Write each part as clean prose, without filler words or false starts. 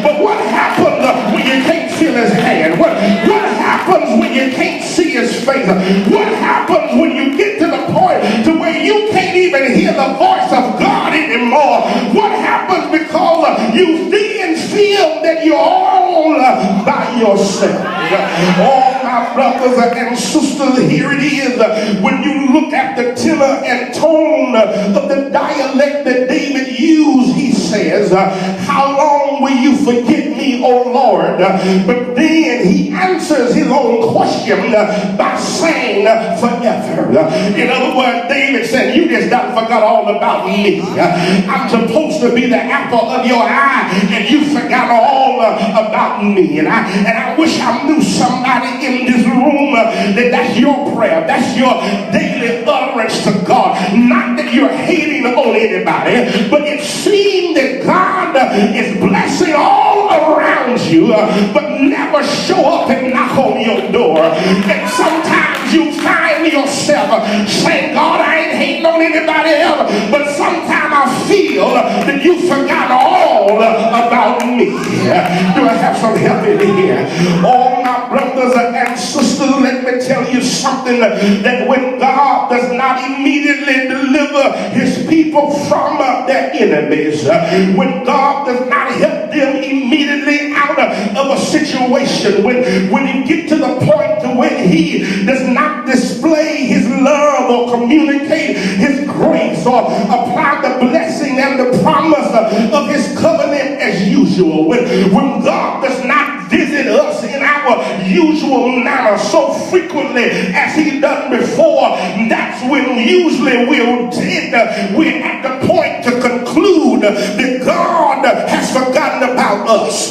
But what happens when you can't feel his hand? What happens when you can't see his face? What happens when you get to the point to where you can't even hear the voice of God anymore? What happens because you then feel that you're all by yourself? Oh, my brothers and sisters, here it is. When you look at the tenor and tone of the dialect that David used, he says, how long will you forget me, O Lord? But then he answers his own question by saying, forever. In other words, David said, you just done forgot all about me. I'm supposed to be the apple of your eye, and you forgot all about me. And I wish I knew somebody in this room that's your prayer, that's your daily utterance to God. Not that you're hating on anybody, but it seems that God is blessing all around you, but never show up and knock on your door. And sometimes you find yourself saying, God, I ain't hating on anybody else, but sometimes I feel that you forgot all about me. Do I have some help in here? Oh, my brothers and sisters, let me tell you something, that when God does not immediately deliver his people from their enemies, when God does not help them immediately out of a situation, when you get to the point to when he does not display his love or communicate his grace or apply the blessing and the promise of his covenant as usual, when God does not visit us in our usual manner so frequently as he done before, that's when usually we're at the point to conclude that God has forgotten about us.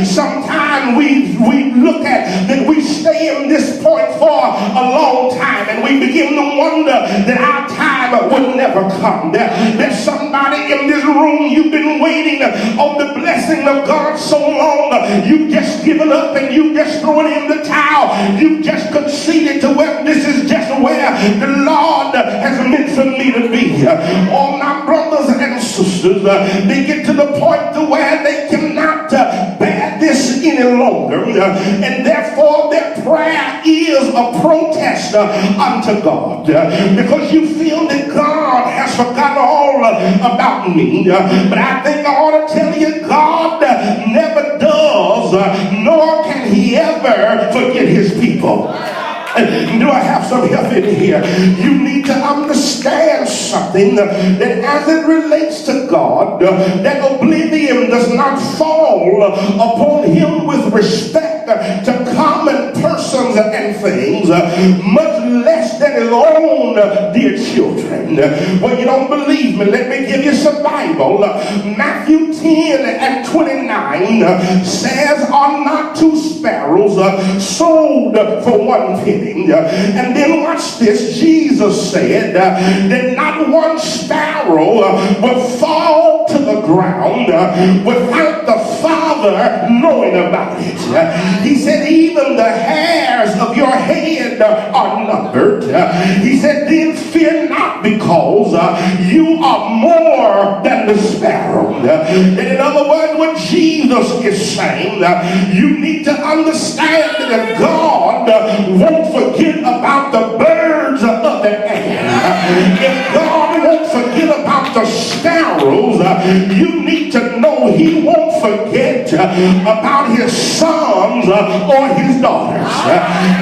Sometimes we look at that we stay in this point for a long time, and we begin to wonder that our time will never come. There's somebody in this room, you've been waiting on the blessing of God so long, you've just given up and you just thrown in the towel. You just conceded to where this is just where the Lord has meant for me to be. All my brothers and sisters, they get to the point to where they cannot bear this any longer, and therefore their prayer is a protest unto God, because you feel that God has forgotten all about me. But I think I ought to tell you, God never does, nor can he ever forget his people. Do I have some help in here? You need to understand something, that as it relates to God, that oblivion does not fall upon him with respect to common persons and things, much less than his own dear children. Well, you don't believe me? Let me give you some Bible. Matthew 10 and 29 says, are not two sparrows sold for one penny? And then watch this. Jesus said that not one sparrow will fall to the ground without the Father knowing about it. He said even the hairs of your head are numbered. He said then fear not, because you are more than the sparrow. And in other words, what Jesus is saying, you need to understand that if God won't forget about the birds of the air, if God won't forget about the sparrows, you need to know he won't forget about his sons or his daughters.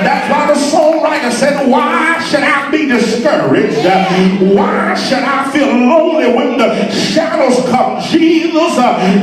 That's why the songwriter said, why should I be discouraged? Why should I feel lonely when the shadows come? Jesus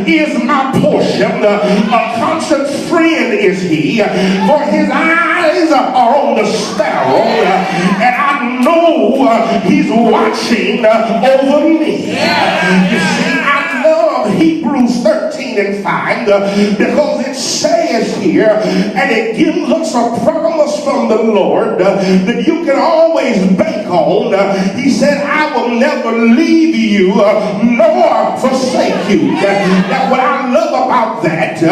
is my portion. A constant friend is he, for his eyes are on the sparrow, and I know he's watching over me. You see, I love Hebrews 13 and 5 because it says here, and it gives us a promise from the Lord that you can always bank on. He said, I will never leave you nor forsake you. Now what I love about that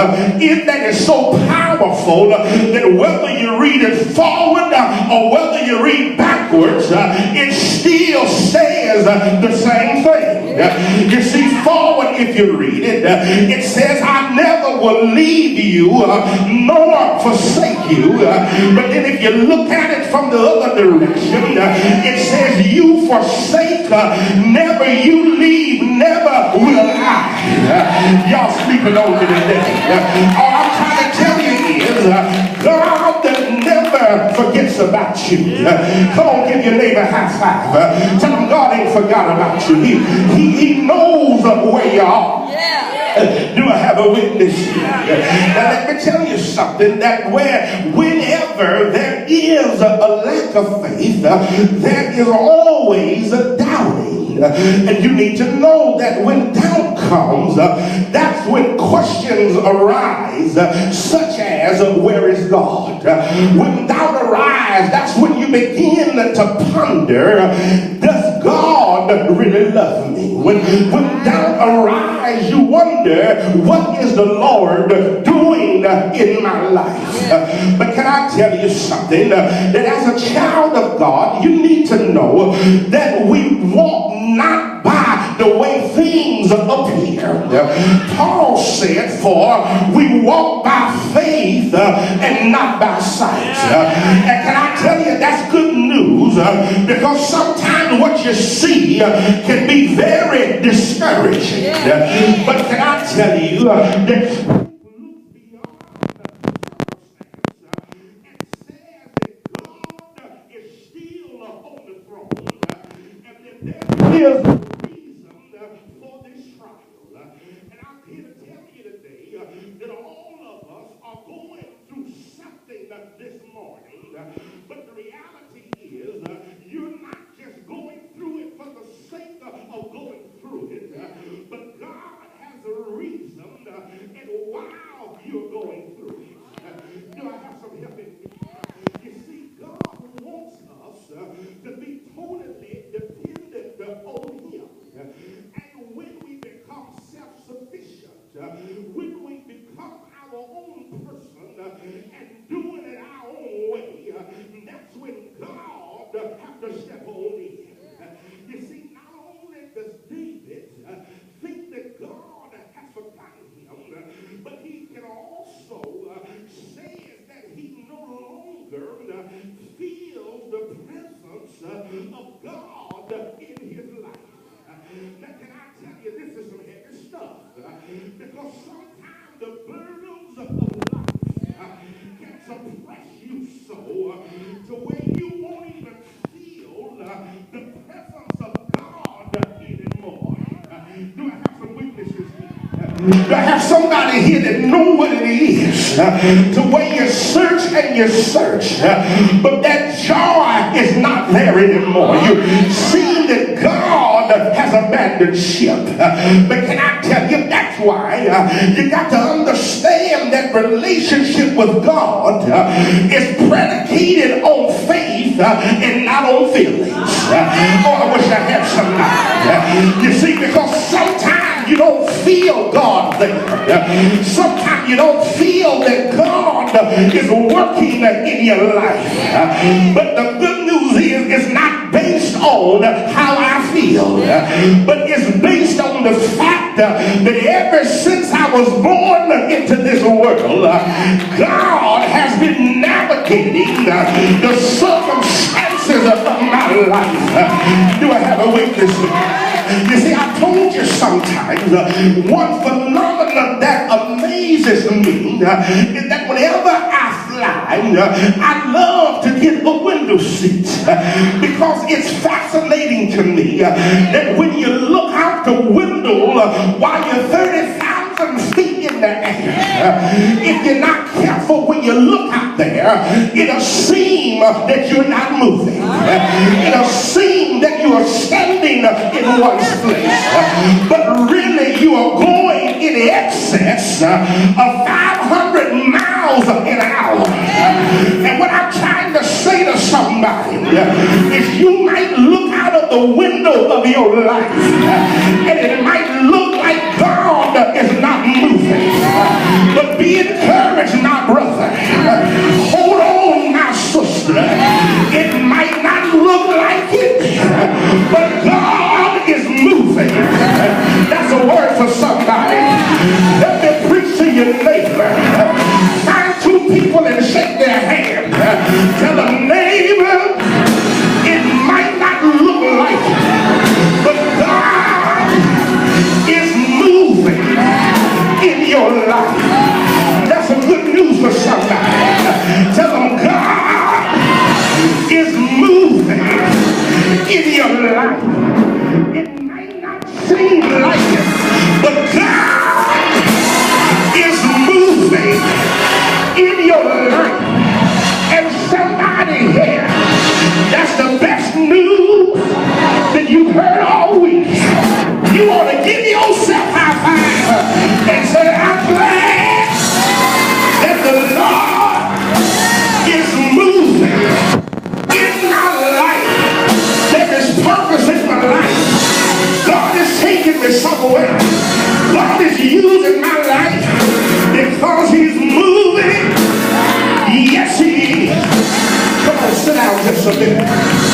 is that it's so powerful that whether you read it forward or whether you read backwards, it still says says the same thing. You see, forward, if you read it, it says, I never will leave you nor forsake you. But then if you look at it from the other direction, it says, you forsake, never you leave, never will I. Y'all sleeping on me today. All I'm trying to tell you is, God never forgets about you. Come on, give your neighbor a high five. Tell him God ain't forgot about you. He knows where you are. Do I have a witness? Now let me tell you something, that whenever there is a lack of faith, there is always a doubting. And you need to know that when doubt comes, that's when questions arise, such as, where is God? When doubt arises, that's when you begin to ponder, does God really love me? When doubt arises, you wonder, what is the Lord doing in my life? But can I tell you something, that as a child of God, you need to know that we walk not by the way things appear. Paul said, for we walk by faith and not by sight. And can I tell you, that's good news, because sometimes what you see can be very discouraging. But can I tell you that is the reason for this trial. And I'm here to tell you today that all of us are going through something this morning. But the reality is, you're not just going through it for the sake of going through it. But God has a reason and while you're going through it. Do I have some help in here? You see, God wants us to be totally dependent on him. And when we become self-sufficient, when we become our own person and doing it our own way, that's when God has to step on in. You see, not only does David think that God has forgotten him, but he can also say that he no longer feels the presence of God in his life. Now, can I tell you, this is some heavy stuff, because sometimes the burdens of life can suppress you so to where you won't even feel the presence of God anymore. Do I have some witnesses here? Do I have somebody here that know what it is to where you search and you search, but that joy is not there anymore? You see that God has abandoned ship. But can I tell you, that's why you got to understand that relationship with God is predicated on faith and not on feelings. Oh, I wish I had somebody. You see, because sometimes you don't feel God there. Sometimes you don't feel that God is working in your life. But the good news is, it's not based on how I feel, but it's based on the fact that ever since I was born into this world, God has been navigating the circumstances of my life. Do I have a witness? You see, I told you sometimes one phenomenon that amazes me is that whenever I fly, I love to get a window seat, because it's fascinating to me that when you look out the window while you're 30,000 feet in the air, if you're not careful when you look out there, it'll seem that you're not moving. It'll seem that you are standing in one place, but really you are going in excess of 500 miles an hour. And what I'm trying to say to somebody is, you might look out of the window of your life and it might look like God is not moving, but be encouraged, my brother. Hold on, my sister. It might not look like it, but God in your life. It may not seem like it, but God is moving in your life. And somebody here, that's the best news that you've heard all week. You want to give yourself a high five and say, I'm glad that the Lord is moving in my life. There is purpose in my life. God is taking me somewhere. God is using my life because he's moving. Yes, he is. Come on, sit down just a minute.